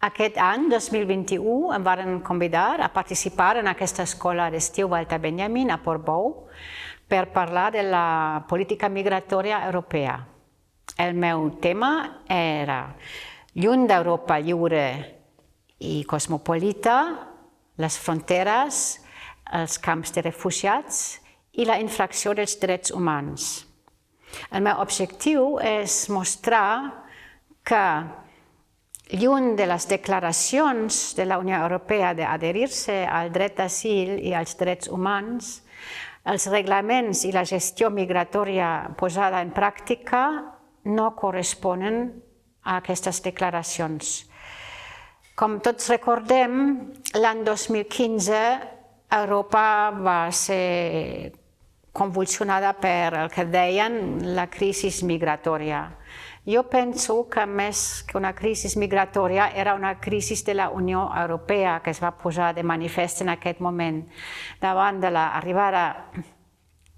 Aquest any, 2021, em van convidar a participar en aquesta escola d'estiu Walter Benjamin a Portbou per parlar de la política migratòria europea. El meu tema era lluny d'Europa lliure i cosmopolita, les fronteres, els camps de refugiats i la infracció dels drets humans. El meu objectiu és mostrar que, lluny de les declaracions de la Unió Europea d'adherir-se al dret d'asil i als drets humans, els reglaments i la gestió migratòria posada en pràctica no corresponen a aquestes declaracions. Com tots recordem, l'any 2015 Europa va ser convulsionada per el que deien la crisi migratòria. Jo penso que més que una crisi migratòria era una crisi de la Unió Europea que es va posar de manifest en aquest moment davant de l'arribada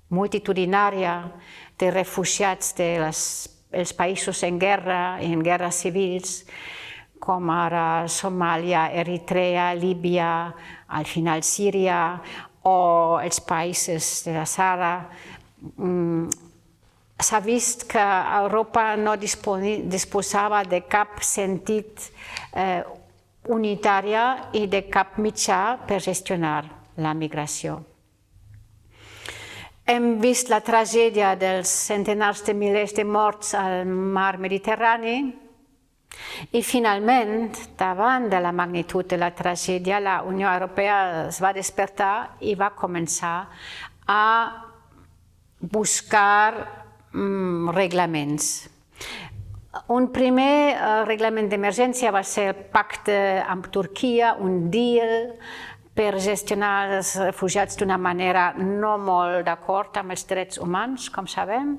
multitudinària de refugiats dels països en guerra i en guerres civils, com ara Somàlia, Eritrea, Líbia, al final Síria o els països de la Sahara. S'ha vist que Europa no disposava de cap sentit unitari i de cap mitjà per gestionar la migració. Hem vist la tragèdia dels centenars de milers de morts al mar Mediterrani i finalment, davant de la magnitud de la tragèdia, la Unió Europea es va despertar i va començar a buscar reglaments. Un primer reglament d'emergència va ser el pacte amb Turquia, un deal per gestionar els refugiats d'una manera no molt d'acord amb els drets humans, com sabem.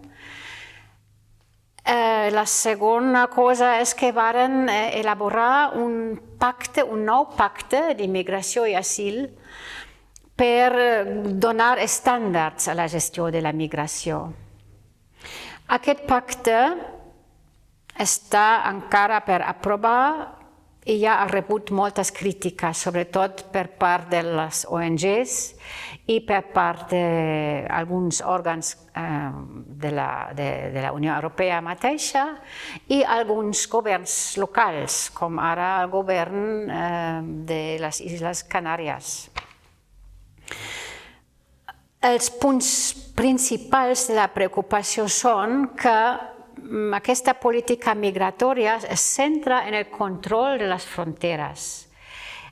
La segona cosa és que varen elaborar un nou pacte d'immigració i asil per donar estàndards a la gestió de la migració. Aquest pacte està encara per aprovar i ja ha rebut moltes crítiques, sobretot per part de les ONGs i per part d'alguns òrgans de la Unió Europea mateixa i alguns governs locals, com ara el govern de les Illes Canàries. Els punts principals de la preocupació són que aquesta política migratòria es centra en el control de les fronteres.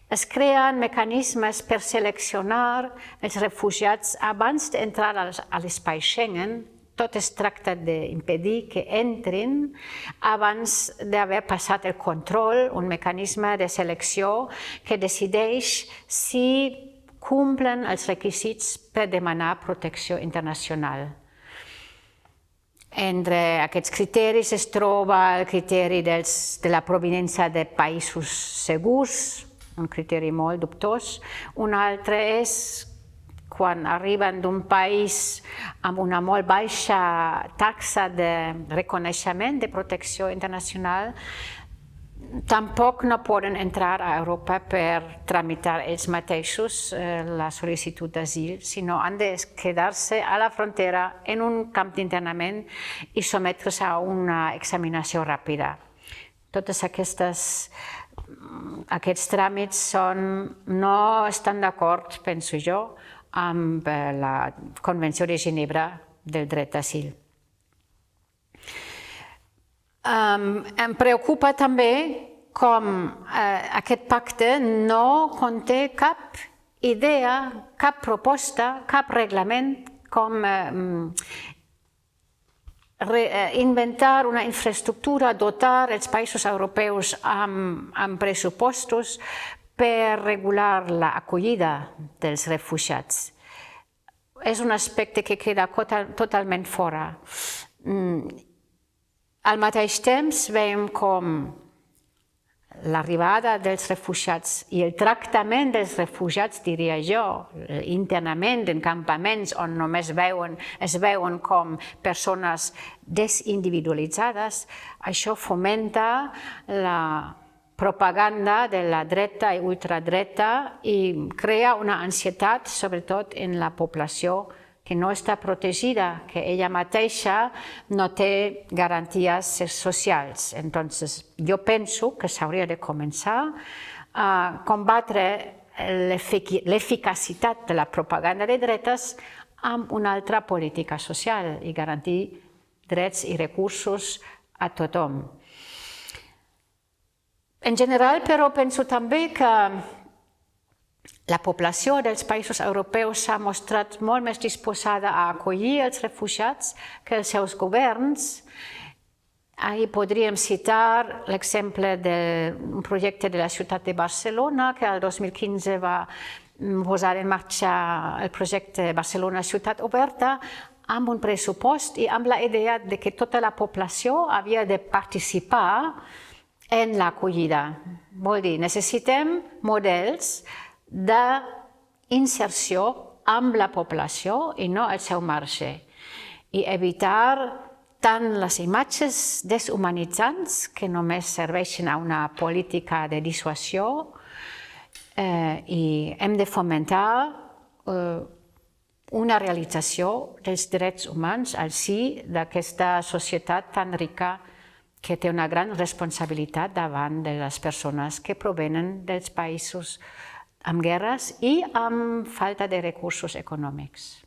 Es creen mecanismes per seleccionar els refugiats abans d'entrar a l'espai Schengen. Tot es tracta d'impedir que entrin abans d'haver passat el control, un mecanisme de selecció que decideix si cumplen els requisits per demanar protecció internacional. Entre aquests criteris es troba el criteri de la provenència de països segurs, un criteri molt dubtós. Un altre és quan arriben d'un país amb una molt baixa taxa de reconeixement de protecció internacional, tampoc no poden entrar a Europa per tramitar ells mateixos la sol·licitud d'asil, sinó han de quedar-se a la frontera en un camp d'internament i sotmetre's a una examinació ràpida. Tots aquests tràmits no estan d'acord, penso jo, amb la Convenció de Ginebra del dret d'asil. Em preocupa també com aquest pacte no conté cap idea, cap proposta, cap reglament com inventar una infraestructura, dotar els països europeus amb pressupostos per regular l'acollida dels refugiats. És un aspecte que queda totalment fora. Al mateix temps veiem com l'arribada dels refugiats i el tractament dels refugiats, diria jo, internament en campaments on només es veuen com persones desindividualitzades, això fomenta propaganda de la dreta i ultradreta i crea una ansietat, sobretot en la població que no està protegida, que ella mateixa no té garanties socials. Entonces, jo penso que s'hauria de començar a combatre l'eficacitat de la propaganda de dretes amb una altra política social i garantir drets i recursos a tothom. En general, però, penso també que la població dels països europeus s'ha mostrat molt més disposada a acollir els refugiats que els seus governs. Ahir podríem citar l'exemple d'un projecte de la ciutat de Barcelona, que el 2015 va posar en marxa el projecte Barcelona Ciutat Oberta, amb un pressupost i amb la idea de que tota la població havia de participar en l'acollida. Vol dir, necessitem models d'inserció amb la població i no al seu marge. I evitar tant les imatges deshumanitzants que només serveixen a una política de dissuasió i hem de fomentar una realització dels drets humans al si d'aquesta societat tan rica que té una gran responsabilitat davant de les persones que provenen dels països amb guerres i amb falta de recursos econòmics.